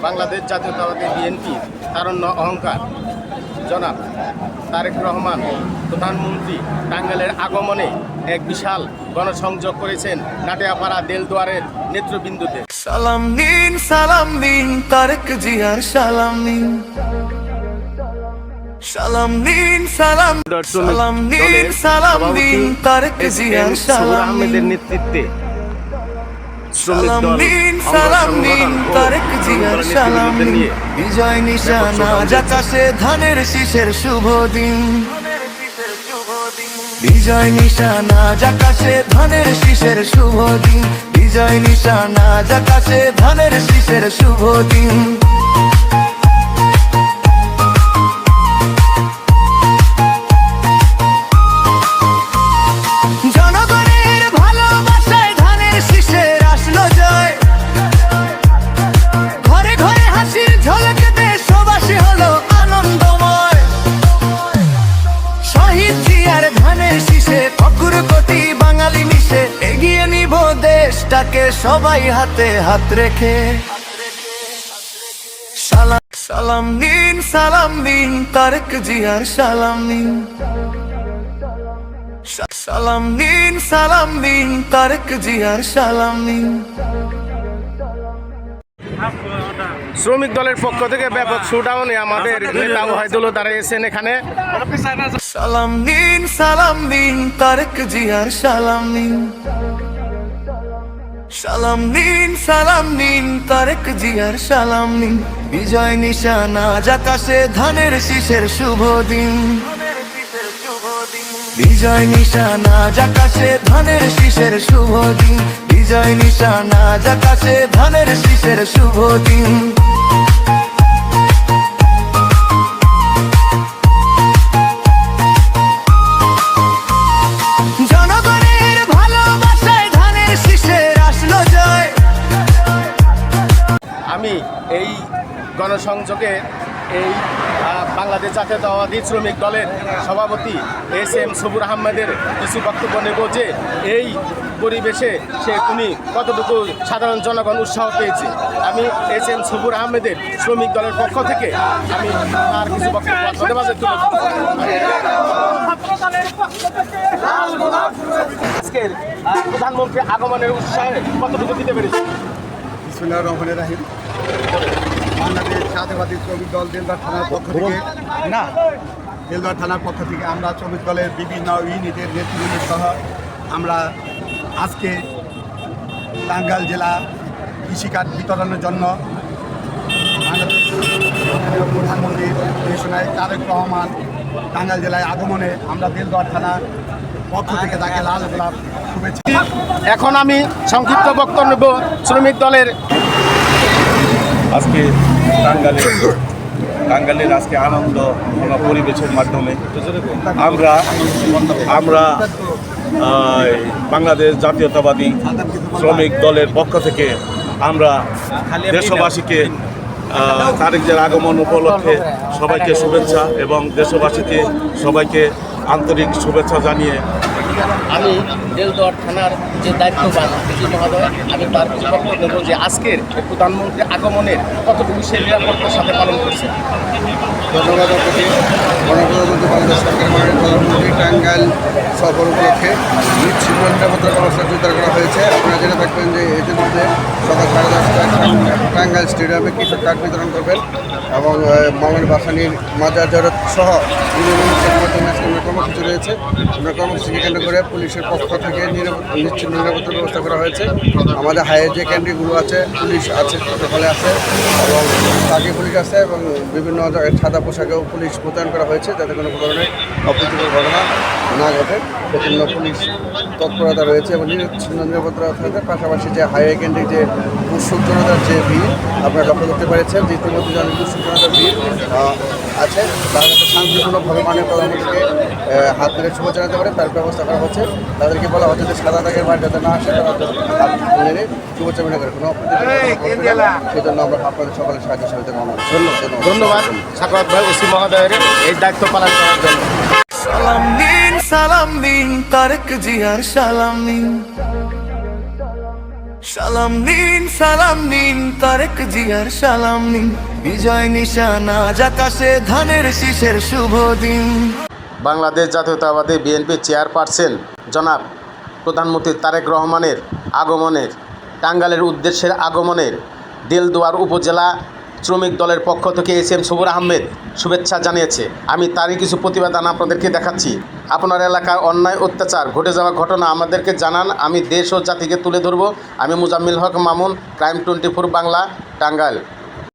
বাংলাদেশ জাতীয়তাবাদী বিএনপি তারুণ্য অহংকার জনাব তারেক রহমান প্রধানমন্ত্রী টাঙ্গাইলের আগমনে এক বিশাল গণসংযোগ করেছেন নাটিয়াপাড়া দেলদুয়ারের নেতৃবৃন্দুতে। সালাম নিন তারেক জিয়ার সালাম নিন, সালাম নিন সালাম নিন তারেক জিয়ার সালাম আহমেদের নেতৃত্বে সালাম নিন তারেক জিয়ার সালাম নিন। বিজয় নিশানা আকাশে ধানের শীষের শুভ দিন, বিজয় নিশানা আকাশে ধানের শীষের শুভ দিন, বিজয় নিশানা আকাশে ধানের শীষের শুভ দিন। জনগণের ভালোবাসায় ধানের শীষের আসলো জয়, ঘরে ঘরে হাসির ঝলক দেশবাসী হলো আনন্দময়। শহীদ জিয়ার ধানের শীষে ফকুর কোটি বাঙালি মিশে এগিয়ে নিব দেশটাকে সবাই হাতে হাত রেখে। সালাম নিন তারেক জিয়ার সালাম নিন, সালাম নিন তারেক জিয়ার সালাম নিন। শ্রমিক দলের পক্ষ থেকে ব্যাপক শুটাউনে আমাদের নেতা ওয়াহিদুল দাঁড়িয়েছেন এখানে। সালাম নিন তারেক জিয়ার সালাম নিন, সালাম নিন তারেক জিয়ার সালাম নিন। বিজয় নিশানা আকাশে ধানের শীষের শুভ দিন, বিজয় নিশানা আকাশে ধানের শীষের শুভ দিন, বিজয় নিশানা আকাশে ধানের শীষের শুভ দিন। জনগণের ভালোবাসায় ধানের শীষের আসলো জয়। আমি এই গণসংযোগে এই বাংলাদেশ জাতীয়তাবাদী শ্রমিক দলের সভাপতি এস.এম. সবুর আহমেদের কিছু বক্তব্য নেব যে এই পরিবেশে উনি কতটুকু সাধারণ জনগণ উৎসাহ পেয়েছে। আমি এস.এম. সবুর আহমেদের শ্রমিক দলের পক্ষ থেকে আমি তার কিছু বক্তব্য আপনাদের মাঝে তুলে ধরব। আজকের প্রধানমন্ত্রী আগমনের উৎসাহে কতটুকু দিতে পেরেছে? বিসমিল্লাহির রহমানির রহিম। বাংলাদেশ জাতীয়তাবাদী শ্রমিক দল দেলদুয়ার থানার পক্ষ থেকে দেলদুয়ার থানার পক্ষ থেকে আমরা শ্রমিক দলের বিভিন্ন ইউনিটের নেতৃবৃন্দ সহ আমরা আজকে টাঙ্গাইল জেলা কৃষিকার্ড বিতরণের জন্য বাংলাদেশ প্রধানমন্ত্রীর ঘোষণায় তারেক রহমান টাঙ্গাইল জেলায় আগমনে আমরা দেলদুয়ার থানার পক্ষ থেকে তাকে লাল গোলাপ শুভেচ্ছা। এখন আমি সংক্ষিপ্ত বক্তব্য নেব শ্রমিক দলের। আজকে টাঙ্গাইলের আজকে আনন্দ পরিবেশের মাধ্যমে আমরা বাংলাদেশ জাতীয়তাবাদী শ্রমিক দলের পক্ষ থেকে আমরা দেশবাসীকে তারেক জিয়ার আগমন উপলক্ষে সবাইকে শুভেচ্ছা এবং দেশবাসীকে সবাইকে আন্তরিক শুভেচ্ছা জানিয়ে আমি দেলদুয়ার থানার যে দায়িত্ববান বিজয় মহোদয়, আমি তার কিছু বক্তব্য নেব যে আজকের প্রধানমন্ত্রী আগমনের কতটুকু সে নিরাপত্তার সাথে পালন করছে। ধন্যবাদ আপনাকে। গণপ্রজাতন্ত্রী বাংলাদেশ সরকার মাননীয় প্রধানমন্ত্রী টাঙ্গাইল সফর উপলক্ষে নিশ্চিত নিরাপত্তা ব্যবস্থা জোরদার করা হয়েছে। আপনারা জেনে থাকবেন যে ইতিমধ্যে সকাল 10:30টায় টাঙ্গাইল স্টেডিয়ামে কৃষক কার্ড বিতরণ করবেন এবং মাওলানা ভাসানীর মাজার জিয়ারত সহ বিভিন্ন অনুষ্ঠানের মাধ্যমে আজকে আমরা কর্মসূচি রয়েছে। আমরা কর্মসূচিকে কেন্দ্র করে পুলিশের পক্ষ থেকে নিশ্চিত নিরাপত্তার ব্যবস্থা করা হয়েছে। আমাদের হাইয়ে যে ক্যান্টিনগুলো আছে পুলিশ আছে, প্রোটোকলে আছে এবং তাকে পুলিশ আছে এবং বিভিন্ন সাদা পোশাকেও পুলিশ মোতায়েন করা হয়েছে যাতে কোনো ধরনের অপ্রীতিকর ঘটনা না ঘটে। সেজন্য পুলিশ তৎপরতা রয়েছে এবং নিরাপত্তা রয়েছে। পাশাপাশি যে হাইওয়ে কেন্দ্রিক যে উৎসুক জনতার যে ভিড় আপনারা লক্ষ্য করতে পেরেছেন যে ইতিমধ্যে যে উৎসুক জনতার ভিড় আছে তারা যাতে শান্তিপূর্ণভাবে মাননীয় প্রধানমন্ত্রীকে হাত ধরে শুভেচ্ছা জানাতে পারে তার ব্যবস্থা করা হচ্ছে। তাদেরকে বলা হচ্ছে যে সাদা দাগের বাইরে যাতে না আসে, তারা হাত ধরে শুভেচ্ছা মনে করে কোনো সেই জন্য আমরা আপনাদের সকলের সাহায্য সহযোগিতা কামনা করছি। ধন্যবাদ সাকাওয়াত ভাই ওসি মহোদয়ের এই দায়িত্ব পালন করার জন্য। সালাম নিন তারেক জিয়ার সালাম নিন, সালাম নিন তারেক জিয়ার সালাম নিন বিজয় নিশান আজ আকাশে ধানের শীষের শুভ দিন। বাংলাদেশ জাতীয়তাবাদী বিএনপি চেয়ারপারসন জনাব প্রধানমন্ত্রী তারেক রহমানের আগমনের টাঙ্গাইলের উদ্দেশ্যের আগমনের দেলদুয়ার উপজেলা শ্রমিক দলের পক্ষ থেকে এস.এম. সবুর আহমেদ শুভেচ্ছা জানিয়েছে। আমি তারই কিছু প্রতিবেদন আপনাদেরকে দেখাচ্ছি। আপনার এলাকার অন্যায় অত্যাচার ঘটে যাওয়া ঘটনা আমাদেরকে জানান, আমি দেশ ও জাতিকে তুলে ধরব। আমি মুজাম্মিল হক মামুন, ক্রাইম 24 বাংলা, টাঙ্গাইল।